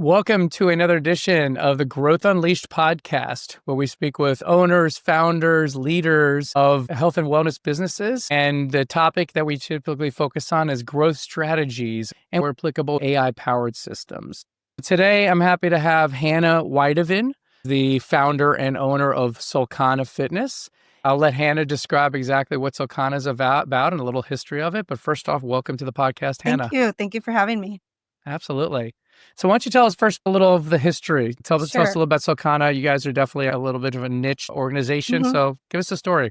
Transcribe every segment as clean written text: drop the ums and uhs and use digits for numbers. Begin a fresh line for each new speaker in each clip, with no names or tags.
Welcome to another edition of the Growth Unleashed podcast, where we speak with owners, founders, leaders of health and wellness businesses. And the topic that we typically focus on is growth strategies and where applicable AI-powered systems. Today, I'm happy to have Hannah Wydeven, the founder and owner of Solcana Fitness. I'll let Hannah describe exactly what Solcana is about and a little history of it. But first off, welcome to the podcast, Hannah.
Thank you. Thank you for having me.
Absolutely. So why don't you tell us first a little of the history? Tell us a
Sure.
little about Solcana. You guys are definitely a little bit of a niche organization.
Mhm.
So give us a story.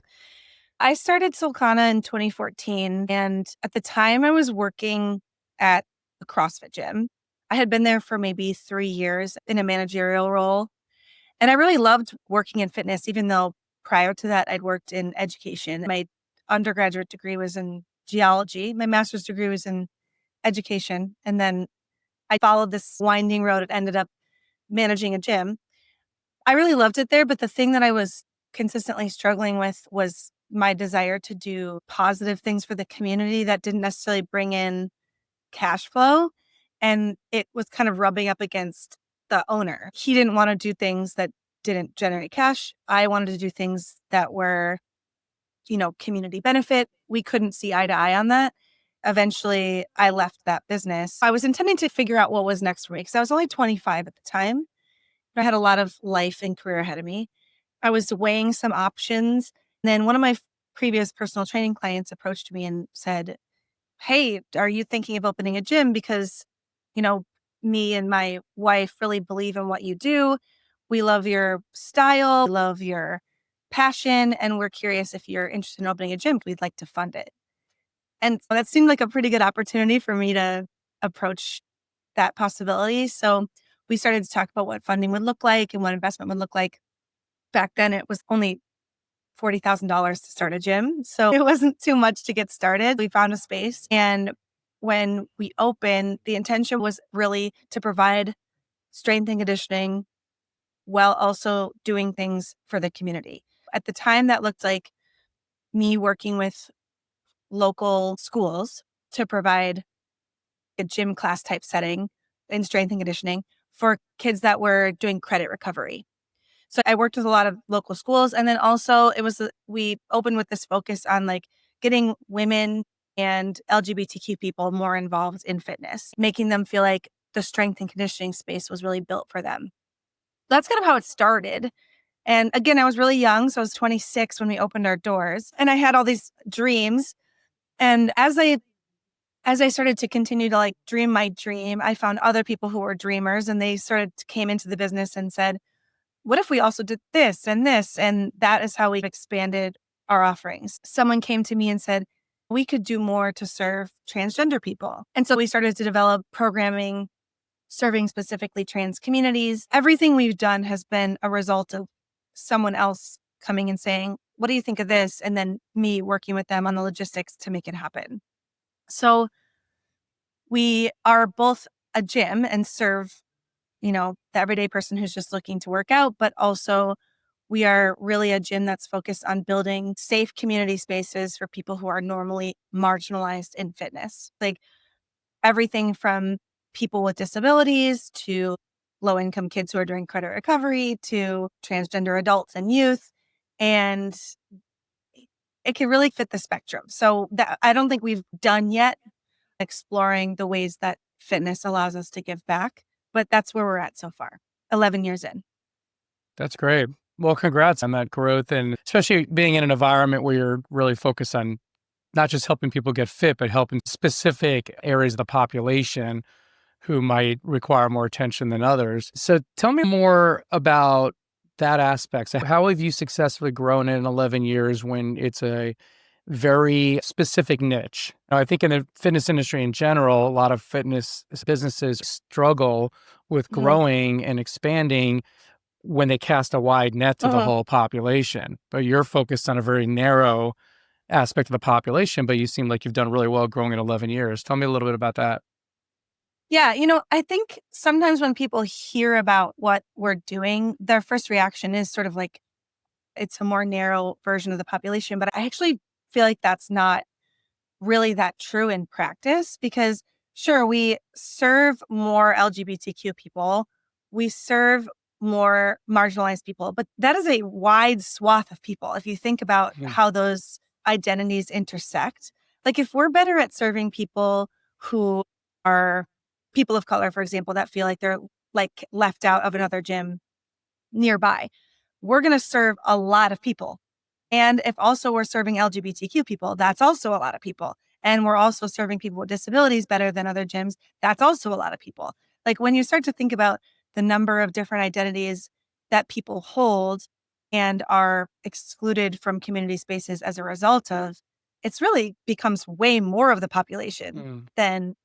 I started Solcana in 2014, and at the time I was working at a CrossFit gym. I had been there for maybe 3 years in a managerial role, and I really loved working in fitness, even though prior to that I'd worked in education. My undergraduate degree was in geology. My master's degree was in education, and then I followed this winding road. It ended up managing a gym. I really loved it there, but the thing that I was consistently struggling with was my desire to do positive things for the community that didn't necessarily bring in cash flow. And it was kind of rubbing up against the owner. He didn't want to do things that didn't generate cash. I wanted to do things that were, community benefit. We couldn't see eye to eye on that. Eventually, I left that business. I was intending to figure out what was next for me because I was only 25 at the time. I had a lot of life and career ahead of me. I was weighing some options. And then one of my previous personal training clients approached me and said, "Hey, are you thinking of opening a gym? Because, you know, me and my wife really believe in what you do. We love your style, we love your passion, and we're curious if you're interested in opening a gym. We'd like to fund it." And so that seemed like a pretty good opportunity for me to approach that possibility. So we started to talk about what funding would look like and what investment would look like. Back then, it was only $40,000 to start a gym. So it wasn't too much to get started. We found a space. And when we opened, the intention was really to provide strength and conditioning while also doing things for the community. At the time, that looked like me working with local schools to provide a gym class type setting in strength and conditioning for kids that were doing credit recovery. So I worked with a lot of local schools. And then also we opened with this focus on like getting women and LGBTQ people more involved in fitness, making them feel like the strength and conditioning space was really built for them. That's kind of how it started. And again, I was really young. So I was 26 when we opened our doors and I had all these dreams. And as I started to continue to like dream my dream, I found other people who were dreamers and they came into the business and said, what if we also did this and this? And that is how we've expanded our offerings. Someone came to me and said, we could do more to serve transgender people. And so we started to develop programming serving specifically trans communities. Everything we've done has been a result of someone else coming and saying, what do you think of this? And then me working with them on the logistics to make it happen. So we are both a gym and serve, the everyday person who's just looking to work out, but also we are really a gym that's focused on building safe community spaces for people who are normally marginalized in fitness. Like everything from people with disabilities to low income kids who are doing credit recovery to transgender adults and youth. And it can really fit the spectrum. So that I don't think we've done yet exploring the ways that fitness allows us to give back, but that's where we're at so far, 11 years in.
That's great. Well, congrats on that growth, and especially being in an environment where you're really focused on not just helping people get fit, but helping specific areas of the population who might require more attention than others. So tell me more about that aspect. So how have you successfully grown in 11 years when it's a very specific niche? Now, I think in the fitness industry in general, a lot of fitness businesses struggle with
Mhm.
growing and expanding when they cast a wide net to the
Mhm.
whole population. But you're focused on a very narrow aspect of the population, but you seem like you've done really well growing in 11 years. Tell me a little bit about that.
Yeah, I think sometimes when people hear about what we're doing, their first reaction is sort of like it's a more narrow version of the population. But I actually feel like that's not really that true in practice because Sure, we serve more LGBTQ people. We serve more marginalized people, but that is a wide swath of people. If you think about
Mhm.
how those identities intersect, like if we're better at serving people who are people of color, for example, that feel like they're like left out of another gym nearby, we're going to serve a lot of people. And if also we're serving LGBTQ people, that's also a lot of people. And we're also serving people with disabilities better than other gyms, that's also a lot of people. Like when you start to think about the number of different identities that people hold and are excluded from community spaces as a result of, it's really becomes way more of the population
Mm.
than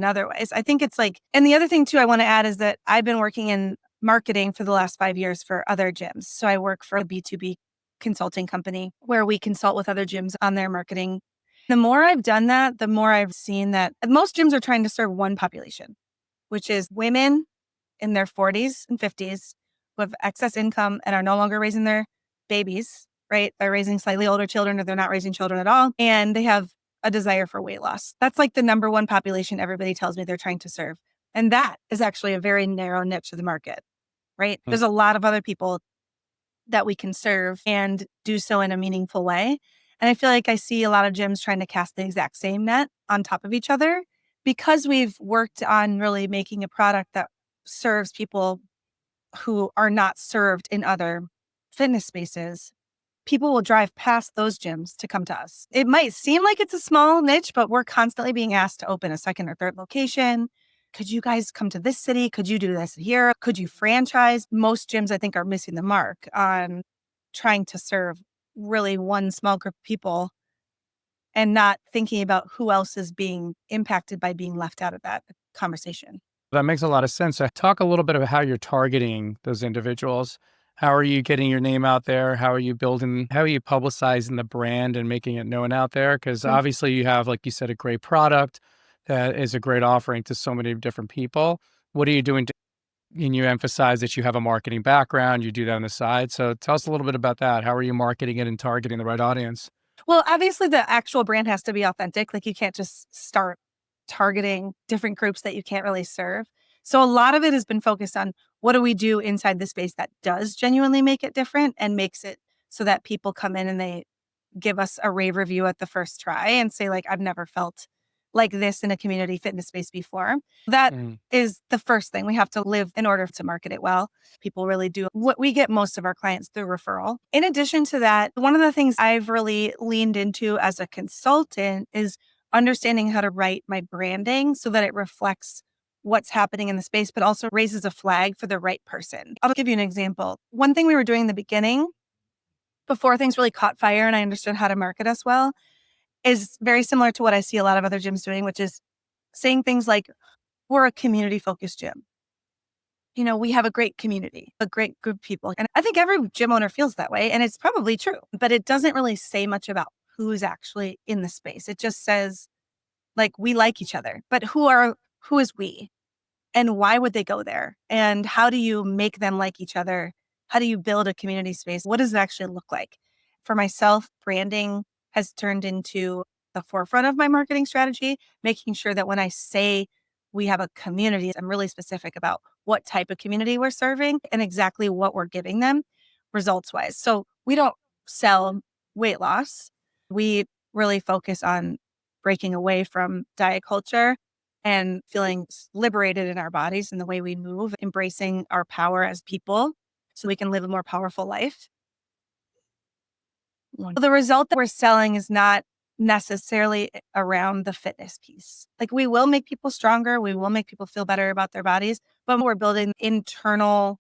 otherwise. I think it's like, and the other thing too I want to add is that I've been working in marketing for the last 5 years for other gyms. So I work for a B2B consulting company where we consult with other gyms on their marketing. The more I've done that, the more I've seen that most gyms are trying to serve one population, which is women in their 40s and 50s who have excess income and are no longer raising their babies, right? They're raising slightly older children or they're not raising children at all. And they have a desire for weight loss. That's like the number one population everybody tells me they're trying to serve. And that is actually a very narrow niche of the market, right?
Mm.
There's a lot of other people that we can serve and do so in a meaningful way. And I feel like I see a lot of gyms trying to cast the exact same net on top of each other because we've worked on really making a product that serves people who are not served in other fitness spaces. People will drive past those gyms to come to us. It might seem like it's a small niche, but we're constantly being asked to open a second or third location. Could you guys come to this city? Could you do this here? Could you franchise? Most gyms, I think, are missing the mark on trying to serve really one small group of people and not thinking about who else is being impacted by being left out of that conversation.
That makes a lot of sense. So talk a little bit about how you're targeting those individuals. How are you getting your name out there? How are you publicizing the brand and making it known out there? Because
Mm.
obviously you have, like you said, a great product that is a great offering to so many different people. What are you doing to, and you emphasize that you have a marketing background, you do that on the side. So tell us a little bit about that. How are you marketing it and targeting the right audience?
Well, obviously, the actual brand has to be authentic. Like, you can't just start targeting different groups that you can't really serve. So, a lot of it has been focused on what do we do inside the space that does genuinely make it different and makes it so that people come in and they give us a rave review at the first try and say, like, I've never felt like this in a community fitness space before. That
Mm.
is the first thing we have to live in order to market it well. People really do. What we get most of our clients through referral. In addition to that, one of the things I've really leaned into as a consultant is understanding how to write my branding so that it reflects what's happening in the space, but also raises a flag for the right person. I'll give you an example. One thing we were doing in the beginning, before things really caught fire and I understood how to market us well, is very similar to what I see a lot of other gyms doing, which is saying things like, we're a community focused gym. You know, we have a great community, a great group of people. And I think every gym owner feels that way. And it's probably true, but it doesn't really say much about who's actually in the space. It just says, like, we like each other, but who is we? And why would they go there? And how do you make them like each other? How do you build a community space? What does it actually look like? For myself, branding has turned into the forefront of my marketing strategy, making sure that when I say we have a community, I'm really specific about what type of community we're serving and exactly what we're giving them results wise. So we don't sell weight loss. We really focus on breaking away from diet culture and feeling liberated in our bodies and the way we move, embracing our power as people so we can live a more powerful life. The result that we're selling is not necessarily around the fitness piece. Like, we will make people stronger, we will make people feel better about their bodies, but we're building internal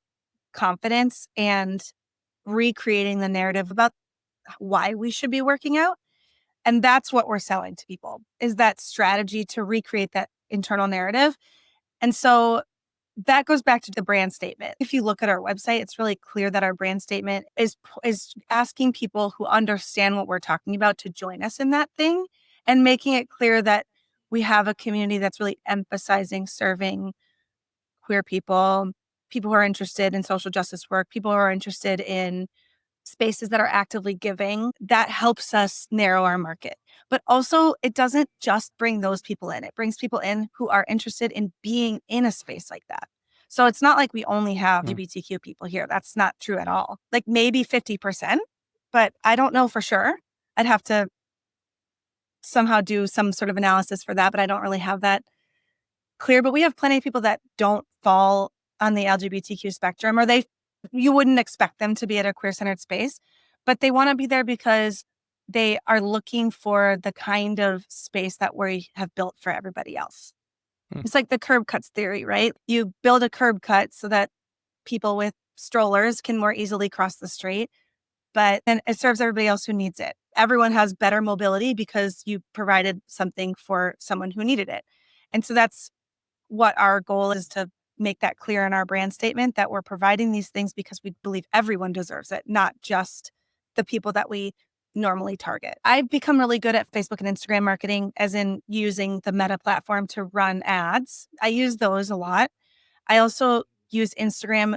confidence and recreating the narrative about why we should be working out. And that's what we're selling to people, is that strategy to recreate that internal narrative. And so that goes back to the brand statement. If you look at our website, it's really clear that our brand statement is asking people who understand what we're talking about to join us in that thing and making it clear that we have a community that's really emphasizing serving queer people, people who are interested in social justice work, people who are interested in spaces that are actively giving. That helps us narrow our market. But also, it doesn't just bring those people in. It brings people in who are interested in being in a space like that. So it's not like we only have
Mm.
LGBTQ people here. That's not true at all. Like maybe 50%, but I don't know for sure. I'd have to somehow do some sort of analysis for that, but I don't really have that clear. But we have plenty of people that don't fall on the LGBTQ spectrum, or you wouldn't expect them to be at a queer centered space, but they want to be there because they are looking for the kind of space that we have built for everybody else.
Mm.
It's like the curb cuts theory, right? You build a curb cut so that people with strollers can more easily cross the street, but then it serves everybody else who needs it. Everyone has better mobility because you provided something for someone who needed it. And so that's what our goal is, to make that clear in our brand statement, that we're providing these things because we believe everyone deserves it, not just the people that we normally target. I've become really good at Facebook and Instagram marketing, as in using the Meta platform to run ads. I use those a lot. I also use Instagram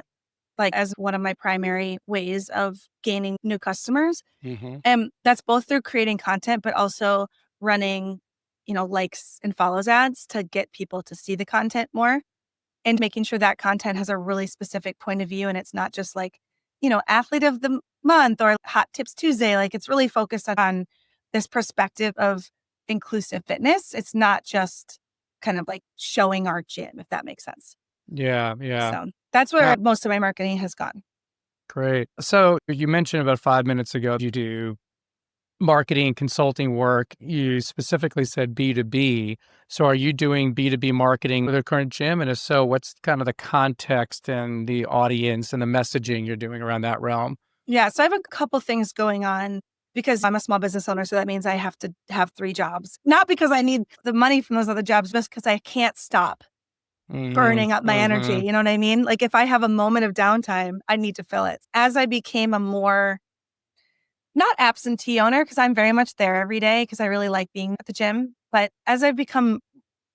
like as one of my primary ways of gaining new customers.
Mm-hmm.
And that's both through creating content, but also running, likes and follows ads to get people to see the content more, and making sure that content has a really specific point of view. And it's not just like, athlete of the month or hot tips Tuesday. Like it's really focused on this perspective of inclusive fitness. It's not just kind of like showing our gym, if that makes sense.
Yeah, yeah.
So that's
Yeah,
where most of my marketing has gone.
great. So you mentioned about 5 minutes ago you do marketing and consulting work. You specifically said B2B. So are you doing B2B marketing with a current gym? And if so, what's kind of the context and the audience and the messaging you're doing around that realm?
Yeah. So I have a couple things going on because I'm a small business owner. So that means I have to have 3 jobs, not because I need the money from those other jobs, just because I can't stop
Mhm,
burning up my energy.
mhm,
You know what I mean? Like if I have a moment of downtime, I need to fill it. As I became a more, not absentee owner, because I'm very much there every day because I really like being at the gym. But as I've become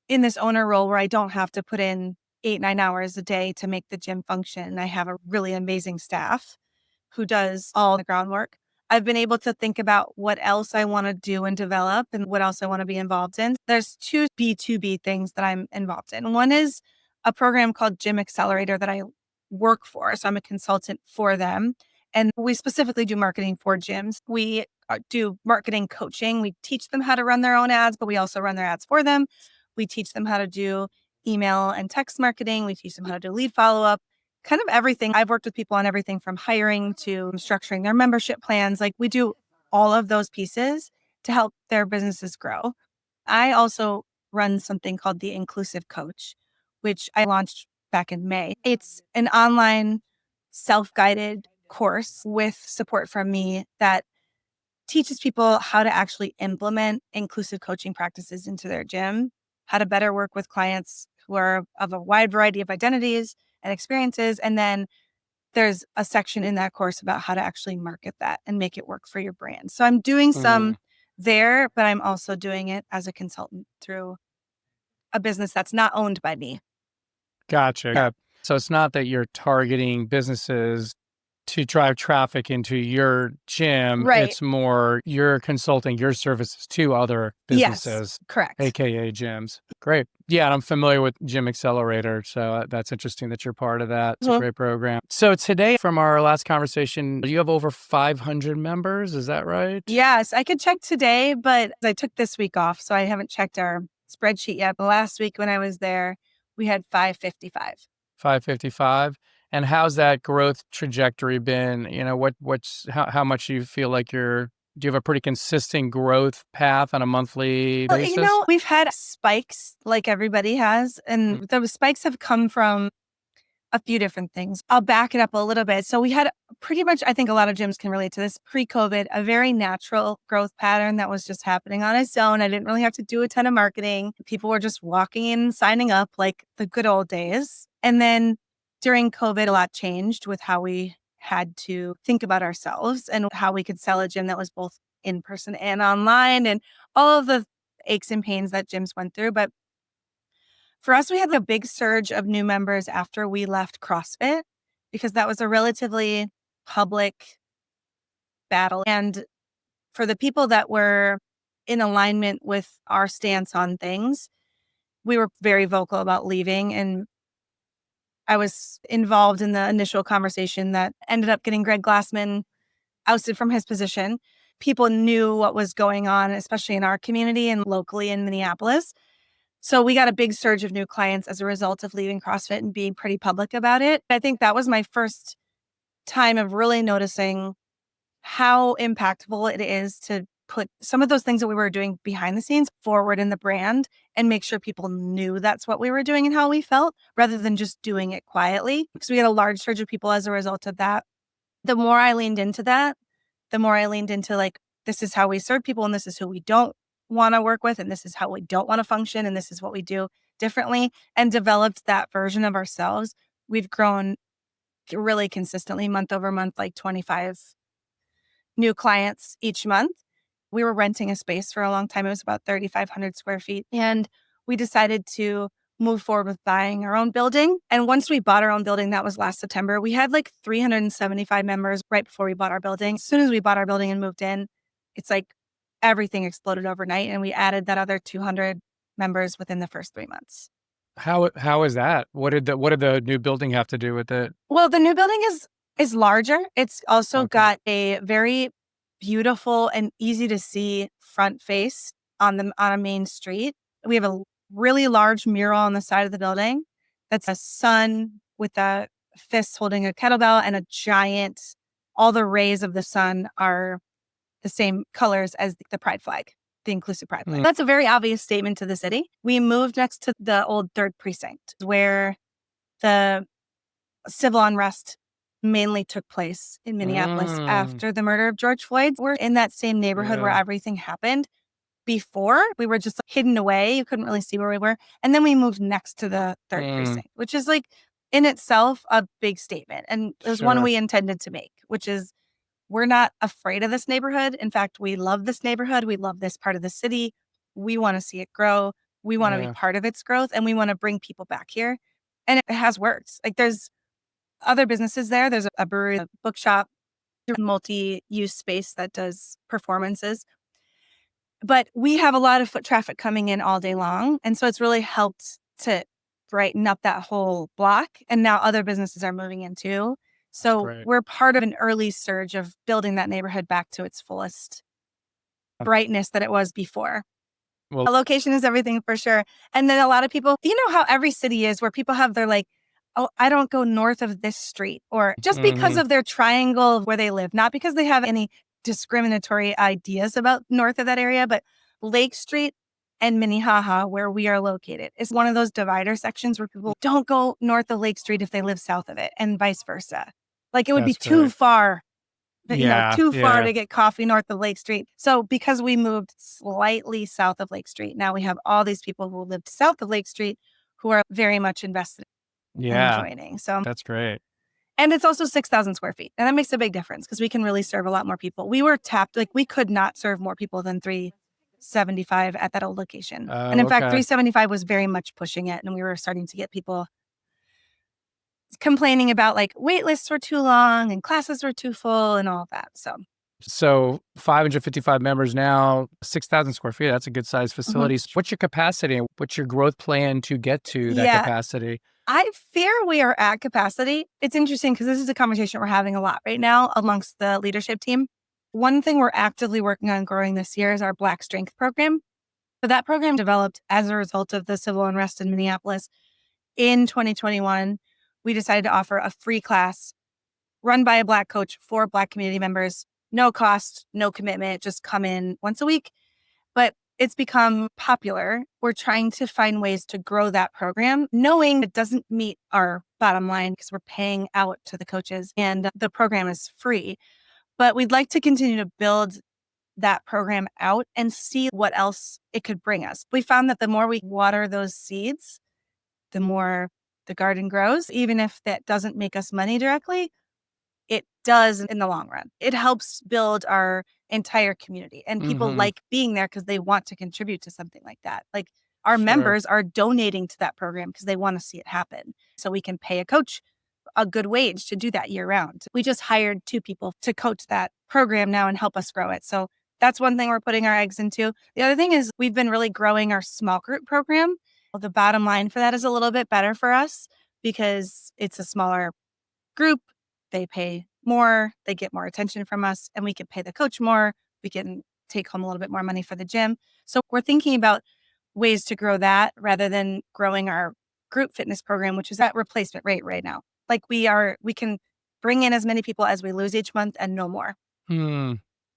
in this owner role where I don't have to put in 8, 9 hours a day to make the gym function, I have a really amazing staff who does all the groundwork. I've been able to think about what else I want to do and develop and what else I want to be involved in. There's 2 B2B things that I'm involved in. One is a program called Gym Accelerator that I work for. So I'm a consultant for them. And we specifically do marketing for gyms. We do marketing coaching. We teach them how to run their own ads, but we also run their ads for them. We teach them how to do email and text marketing. We teach them how to do lead follow up, kind of everything. I've worked with people on everything from hiring to structuring their membership plans. Like we do all of those pieces to help their businesses grow. I also run something called the Inclusive Coach, which I launched back in May. It's an online self-guided course with support from me that teaches people how to actually implement inclusive coaching practices into their gym, how to better work with clients who are of a wide variety of identities and experiences. And then there's a section in that course about how to actually market that and make it work for your brand. So I'm doing
mhm.
some there, but I'm also doing it as a consultant through a business that's not owned by me.
Gotcha. Yeah. So it's not that you're targeting businesses to drive traffic into your gym.
Right.
It's more you're consulting your services to other
Yes,
businesses,
correct.
AKA gyms. Great. Yeah, and I'm familiar with Gym Accelerator. So that's interesting that you're part of that. It's a
Mhm.
great program. So today, from our last conversation, you have over 500 members. Is that right?
Yes, I could check today, but I took this week off, so I haven't checked our spreadsheet yet. But last week when I was there, we had 555.
555. And how's that growth trajectory been? What's how much you feel like do you have a pretty consistent growth path on a monthly
Well,
basis?
we've had spikes like everybody has,
Mm,
and those spikes have come from a few different things. I'll back it up a little bit. So we had pretty much, I think a lot of gyms can relate to this, pre-COVID, a very natural growth pattern that was just happening on its own. I didn't really have to do a ton of marketing. People were just walking in and signing up like the good old days. And then during COVID, a lot changed with how we had to think about ourselves and how we could sell a gym that was both in person and online, and all of the aches and pains that gyms went through. But for us, we had a big surge of new members after we left CrossFit because that was a relatively public battle. And for the people that were in alignment with our stance on things, we were very vocal about leaving. And I was involved in the initial conversation that ended up getting Greg Glassman ousted from his position. People knew what was going on, especially in our community and locally in Minneapolis. So we got a big surge of new clients as a result of leaving CrossFit and being pretty public about it. I think that was my first time of really noticing how impactful it is to put some of those things that we were doing behind the scenes forward in the brand and make sure people knew that's what we were doing and how we felt rather than just doing it quietly. Because we had a large surge of people as a result of that. The more I leaned into that, the more I leaned into like, this is how we serve people and this is who we don't want to work with and this is how we don't want to function and this is what we do differently, and developed that version of ourselves. We've grown really consistently month over month, like 25 new clients each month. We were renting a space for a long time. It was about 3,500 square feet. And we decided to move forward with buying our own building. And once we bought our own building, that was last September, we had like 375 members right before we bought our building. As soon as we bought our building and moved in, it's like everything exploded overnight. And we added that other 200 members within the first 3 months.
How is that? What did the new building have to do with it?
Well, the new building is larger. It's also
Okay.
got a very beautiful and easy to see front face on a main street. We have a really large mural on the side of the building that's a sun with a fist holding a kettlebell and a giant, all the rays of the sun are the same colors as the pride flag, the inclusive pride flag.
Mm,
That's a very obvious statement to the city. We moved next to the old 3rd precinct where the civil unrest mainly took place in Minneapolis
mm,
after the murder of George Floyd. We're in that same neighborhood where
yeah.
everything happened. Before, we were just hidden away. You couldn't really see where we were. And then we moved next to the 3rd
Mm,
precinct, which is like in itself a big statement. And it was one
sure.
we intended to make, which is we're not afraid of this neighborhood. In fact, we love this neighborhood. We love this part of the city. We want to see it grow. We want to be
Yeah.
part of its growth and we want to bring people back here. And it has worked. Like there's other businesses there. There's a brewery, a bookshop, a multi-use space that does performances. But we have a lot of foot traffic coming in all day long. And so it's really helped to brighten up that whole block. And now other businesses are moving in too.
That's
So
great.
we're part of an early surge of building that neighborhood back to its fullest brightness that it was before.
Well,
A location is everything for sure. And then a lot of people, you know how every city is where people have their like, oh, I don't go north of this street, or just because
mhm,
of their triangle of where they live, not because they have any discriminatory ideas about north of that area, but Lake Street and Minnehaha, where we are located, is one of those divider sections where people don't go north of Lake Street if they live south of it and vice versa. Like it would be
that's
too
great.
far
Yeah,
too far
yeah.
to get coffee north of Lake Street. So because we moved slightly south of Lake Street, now we have all these people who lived south of Lake Street who are very much invested in
Yeah,
joining. So,
that's great.
and it's also 6,000 square feet. And that makes a big difference because we can really serve a lot more people. We were tapped, like we could not serve more people than 375 at that old location. And
Oh,
in fact,
okay.
375 was very much pushing it. And we were starting to get people complaining about like wait lists were too long and classes were too full and all of that. So,
So 555 members now, 6,000 square feet. That's a good sized
mhm.
facility. What's your capacity? What's your growth plan to get to that
Yeah,
capacity?
I fear we are at capacity. It's interesting because this is a conversation we're having a lot right now amongst the leadership team. One thing we're actively working on growing this year is our Black Strength program. So that program developed as a result of the civil unrest in Minneapolis in 2021. We decided to offer a free class run by a Black coach for Black community members. No cost, no commitment, just come in once a week. But it's become popular. We're trying to find ways to grow that program, knowing it doesn't meet our bottom line because we're paying out to the coaches and the program is free. But we'd like to continue to build that program out and see what else it could bring us. We found that the more we water those seeds, the more the garden grows, even if that doesn't make us money directly. It does in the long run. It helps build our entire community, and people
Mhm.
like being there because they want to contribute to something like that. Like our
Sure.
members are donating to that program because they want to see it happen. So we can pay a coach a good wage to do that year round. We just hired 2 people to coach that program now and help us grow it. So That's one thing we're putting our eggs into. The other thing is we've been really growing our small group program. Well, the bottom line for that is a little bit better for us because it's a smaller group. They pay more, they get more attention from us, and we can pay the coach more. We can take home a little bit more money for the gym. So we're thinking about ways to grow that rather than growing our group fitness program, which is at replacement rate right now. Like we can bring in as many people as we lose each month and no more.
Hmm.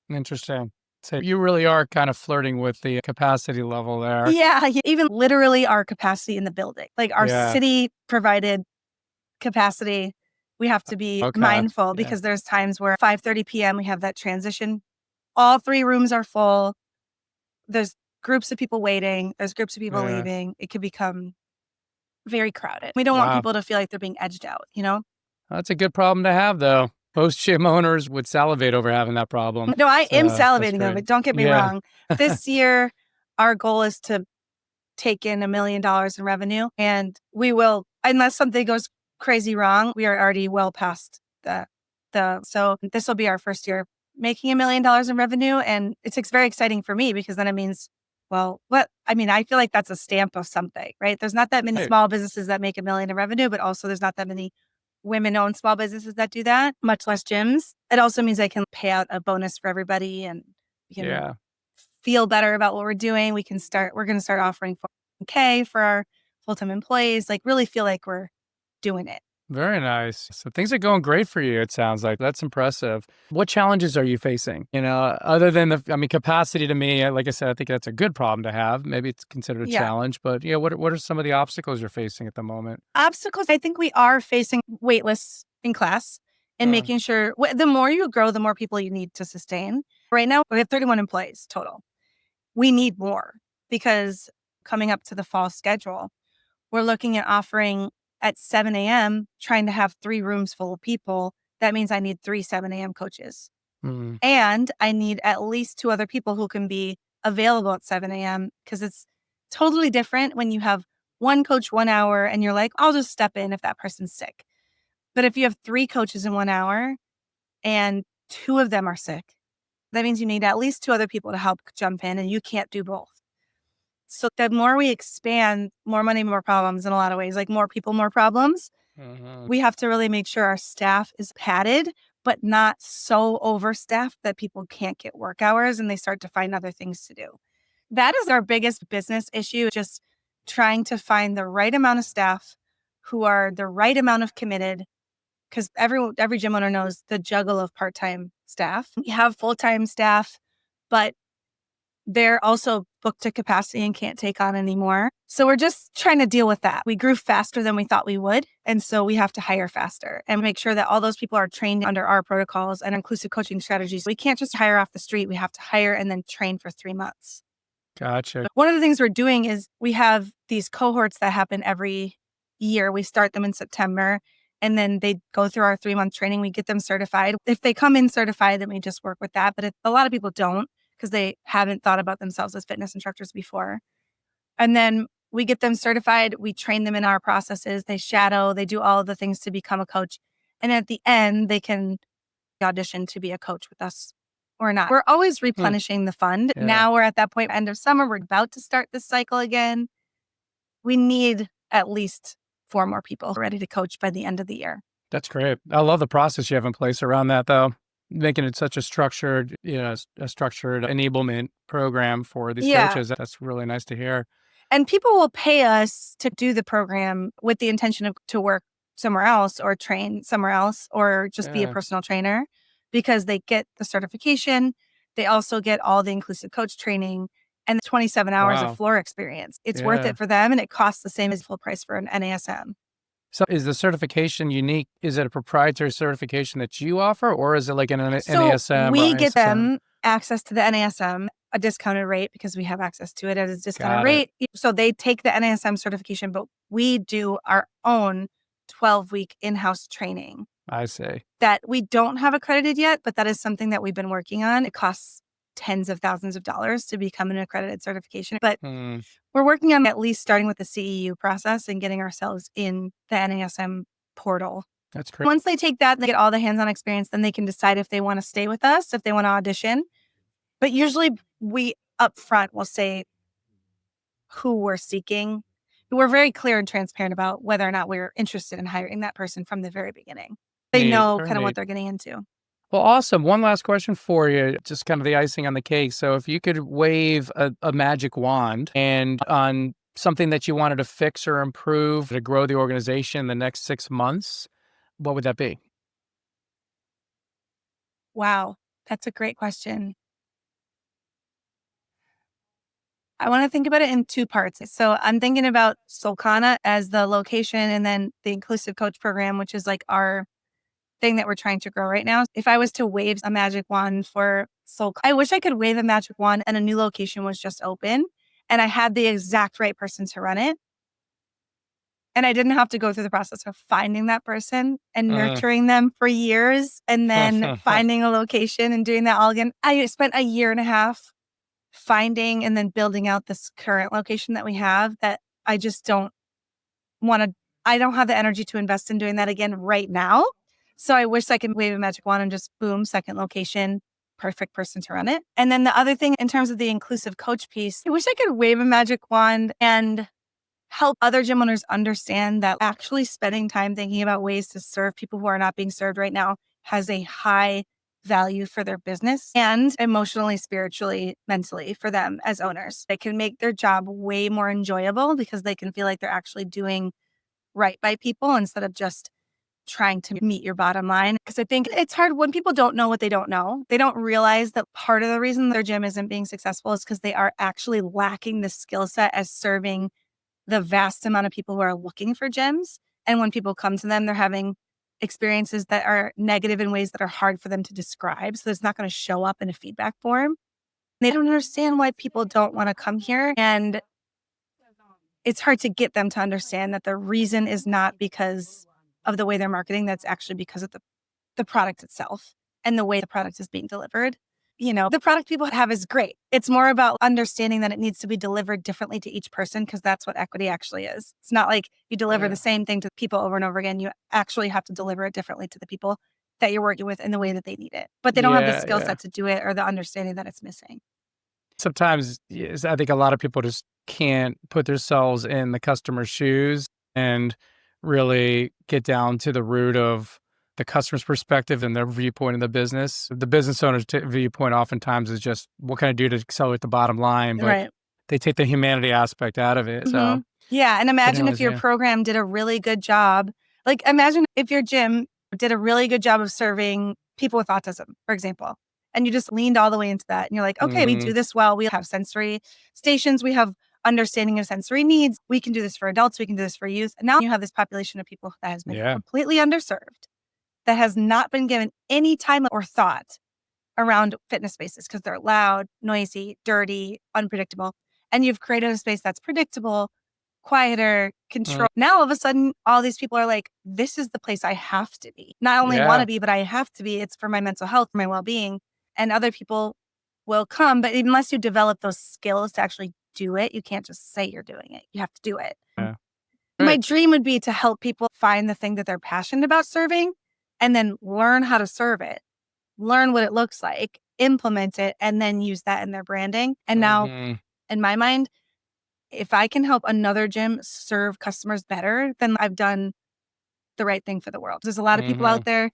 Interesting. So you really are kind of flirting with the capacity level there.
Yeah, even literally our capacity in the building, like our
Yeah.
city provided capacity. We have to be
Okay.
mindful
Yeah.
because there's times where 5:30 p.m. we have that transition. All 3 rooms are full. There's groups of people waiting. There's groups of people
Yeah.
leaving. It could become very crowded. We don't want
Wow.
people to feel like they're being edged out, you know?
That's a good problem to have, though. Most gym owners would salivate over having that problem.
No, I am
So that's
salivating over
great.
it. Don't get me
Yeah.
wrong. This year, our goal is to take in $1 million in revenue, and we will, unless something goes crazy wrong, we are already well past so this will be our first year making $1 million in revenue, and it's very exciting for me because then it means, well, what I mean, I feel like that's a stamp of something, right? There's not that many
Right.
small businesses that make $1 million in revenue, but also there's not that many women-owned small businesses that do that, much less gyms. It also means I can pay out a bonus for everybody, and we can
Yeah.
feel better about what we're doing. We're going to start offering 401k for our full-time employees, like really feel like we're doing it.
Very nice. So things are going great for you, it sounds like. That's impressive. What challenges are you facing? Other than capacity to me, like I said, I think that's a good problem to have. Maybe it's considered a
Yeah.
challenge, but what are some of the obstacles you're facing at the moment?
Obstacles, I think we are facing wait lists in class and
Uh,
making sure the more you grow, the more people you need to sustain. Right now, we have 31 employees total. We need more because coming up to the fall schedule, we're looking at offering at 7 a.m., trying to have 3 rooms full of people. That means I need 3 7 a.m. coaches.
mm,
And I need at least 2 other people who can be available at 7 a.m. because it's totally different when you have one coach 1 hour and you're like, I'll just step in if that person's sick. But if you have 3 coaches in 1 hour and 2 of them are sick, that means you need at least 2 other people to help jump in and you can't do both. So the more we expand, more money, more problems in a lot of ways, like more people, more problems.
mhm.
We have to really make sure our staff is padded, but not so overstaffed that people can't get work hours and they start to find other things to do. That is our biggest business issue, just trying to find the right amount of staff who are the right amount of committed. Because every gym owner knows the juggle of part-time staff. We have full-time staff, but they're also booked to capacity and can't take on anymore. So we're just trying to deal with that. We grew faster than we thought we would. And so we have to hire faster and make sure that all those people are trained under our protocols and inclusive coaching strategies. We can't just hire off the street. We have to hire and then train for 3 months.
Gotcha.
But one of the things we're doing is we have these cohorts that happen every year. We start them in September and then they go through our 3 month training. We get them certified. If they come in certified, then we just work with that. But a lot of people don't because they haven't thought about themselves as fitness instructors before. And then we get them certified. We train them in our processes. They shadow, they do all of the things to become a coach. And at the end, they can audition to be a coach with us or not. We're always
Hmm.
replenishing the fund.
Yeah.
Now we're at that point, end of summer. We're about to start this cycle again. We need at least 4 more people ready to coach by the end of the year.
That's great. I love the process you have in place around that, though. Making it such a structured, a structured enablement program for these
Yeah.
coaches. That's really nice to hear.
And people will pay us to do the program with the intention of to work somewhere else or train somewhere else or just be a
Yeah.
personal trainer because they get the certification. They also get all the inclusive coach training and 27 hours of
Wow.
floor experience. It's worth
Yeah.
it for them and it costs the same as full price for an NASM.
So is the certification unique? Is it a proprietary certification that you offer, or is it like an
So
NASM or
we get
ISM?
them access to the NASM, a discounted rate because we have access to it at a discounted
Got it.
rate. So they take the NASM certification, but we do our own 12-week in-house training
I see.
that we don't have accredited yet, but that is something that we've been working on. It costs tens of thousands of dollars to become an accredited certification, but
Hmm.
we're working on at least starting with the CEU process and getting ourselves in the NASM portal.
That's great.
Once they take that, they get all the hands-on experience, then they can decide if they want to stay with us, if they want to audition. But usually we upfront will say who we're seeking. We're very clear and transparent about whether or not we're interested in hiring that person from the very beginning. They
Neat,
know
very
kind of what
neat.
they're getting into.
Well, awesome. One last question for you, just kind of the icing on the cake. So, if you could wave a magic wand and on something that you wanted to fix or improve to grow the organization in the next 6 months, what would that be?
Wow, that's a great question. I want to think about it in two parts. So I'm thinking about Solcana as the location and then the inclusive coach program, which is like our thing that we're trying to grow right now. If I was to wave a magic wand for Solcana, I wish I could wave a magic wand and a new location was just open and I had the exact right person to run it. And I didn't have to go through the process of finding that person and
Mm.
nurturing them for years and then finding a location and doing that all again. I spent a year and a half finding and then building out this current location that we have that I just don't want to, I don't have the energy to invest in doing that again right now. So I wish I could wave a magic wand and just boom, second location, perfect person to run it. And then the other thing in terms of the inclusive coach piece, I wish I could wave a magic wand and help other gym owners understand that actually spending time thinking about ways to serve people who are not being served right now has a high value for their business and emotionally, spiritually, mentally for them as owners. It can make their job way more enjoyable because they can feel like they're actually doing right by people instead of just trying to meet your bottom line. Because I think it's hard when people don't know what they don't know. They don't realize that part of the reason their gym isn't being successful is because they are actually lacking the skill set as serving the vast amount of people who are looking for gyms. And when people come to them, they're having experiences that are negative in ways that are hard for them to describe. So it's not going to show up in a feedback form. They don't understand why people don't want to come here. And it's hard to get them to understand that the reason is not because of the way they're marketing. That's actually because of the product itself and the way the product is being delivered. You know, the product people have is great. It's more about understanding that it needs to be delivered differently to each person because that's what equity actually is. It's not like you deliver the
Yeah.
same thing to people over and over again. You actually have to deliver it differently to the people that you're working with in the way that they need it. But they don't have the
Yeah,
skill
yeah.
set to do it or the understanding that it's missing.
Sometimes, yes, I think a lot of people just can't put themselves in the customer's shoes and really get down to the root of the customer's perspective and their viewpoint of the business. The business owner's viewpoint oftentimes is just, what can I do to accelerate the bottom line? But
Right.
they take the humanity aspect out of it. So,
Yeah. And
but
imagine if
anyways,
your
yeah.
program did a really good job. Like, imagine if your gym did a really good job of serving people with autism, for example, and you just leaned all the way into that. And you're like, okay, we do
Mhm.
this well. We have sensory stations. We have understanding of sensory needs. We can do this for adults. We can do this for youth. And now you have this population of people that has been
Yeah.
completely underserved, that has not been given any time or thought around fitness spaces because they're loud, noisy, dirty, unpredictable. And you've created a space that's predictable, quieter,
Mm,
control. Now all of a sudden, all these people are like, this is the place I have to be. Not only want
yeah.
to be, but I have to be. It's for my mental health, my well-being. And other people will come. But unless you develop those skills to actually do it, you can't just say you're doing it. You have to do it.
Yeah.
My
Right.
dream would be to help people find the thing that they're passionate about serving and then learn how to serve it, learn what it looks like, implement it, and then use that in their branding. And now,
Mhm.
in my mind, if I can help another gym serve customers better, then I've done the right thing for the world. There's a lot of people out
Mhm.
there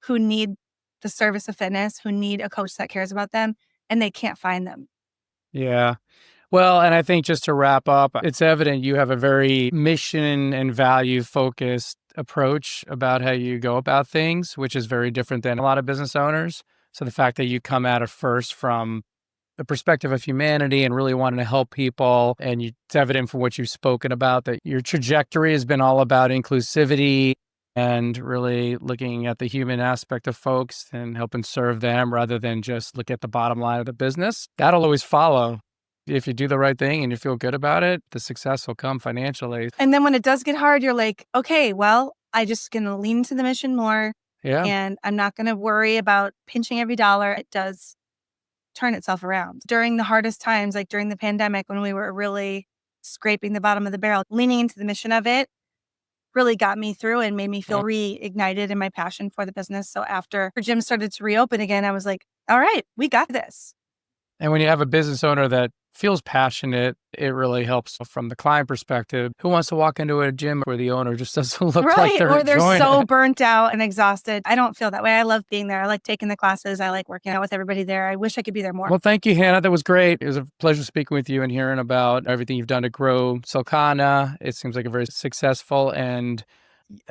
who need the service of fitness, who need a coach that cares about them, and they can't find them.
Yeah. Well, and I think just to wrap up, it's evident you have a very mission and value focused approach about how you go about things, which is very different than a lot of business owners. So the fact that you come at it first from the perspective of humanity and really wanting to help people, and it's evident from what you've spoken about that your trajectory has been all about inclusivity and really looking at the human aspect of folks and helping serve them rather than just look at the bottom line of the business. That'll always follow. If you do the right thing and you feel good about it, the success will come financially.
And then when it does get hard, you're like, okay, well, I just gonna lean into the mission more
Yeah.
and I'm not gonna worry about pinching every dollar. It does turn itself around. During the hardest times, like during the pandemic, when we were really scraping the bottom of the barrel, leaning into the mission of it really got me through and made me feel reignited in my passion for the business. So after the gym started to reopen again, I was like, all right, we got this.
And when you have a business owner that feels passionate, it really helps from the client perspective. Who wants to walk into a gym where the owner just doesn't look like
Right.
they're
Or they're
enjoying
so
it?
burnt out and exhausted. I don't feel that way. I love being there. I like taking the classes. I like working out with everybody there. I wish I could be there more.
Well, thank you, Hannah. That was great. It was a pleasure speaking with you and hearing about everything you've done to grow Solcana. It seems like a very successful and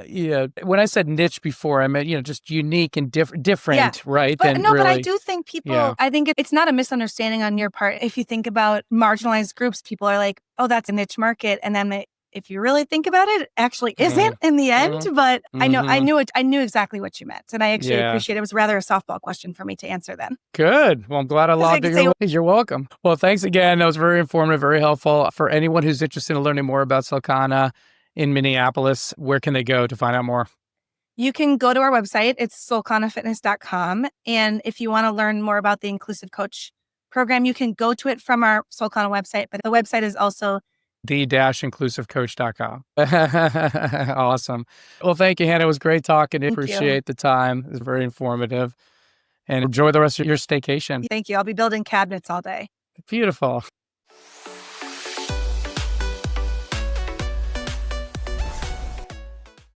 yeah. When I said niche before, I meant, just unique and
Yeah.
different, right?
But
Than
no, but I
really,
do think
yeah.
I think it's not a misunderstanding on your part. If you think about marginalized groups, people are like, oh, that's a niche market. And then if you really think about it, it actually isn't
Mhm.
in the end.
Mhm.
But
Mhm.
I knew exactly what you meant. And I actually
Yeah.
appreciate it. It was rather a softball question for me to answer then.
Good. Well, I'm glad I
Because I
lobbed
could
it
say,
your way. You're welcome. Well, thanks again. That was very informative, very helpful. For anyone who's interested in learning more about Solcana in Minneapolis, where can they go to find out more?
you can go to our website. It's solcanafitness.com. And if you want to learn more about the Inclusive Coach program, you can go to it from our Solcana website. But the website is also
the-inclusivecoach.com. Awesome. Well, thank you, Hannah. It was great talking. I
thank you.
appreciate the time. It was very informative. And enjoy the rest of your staycation.
Thank you. I'll be building cabinets all day.
Beautiful.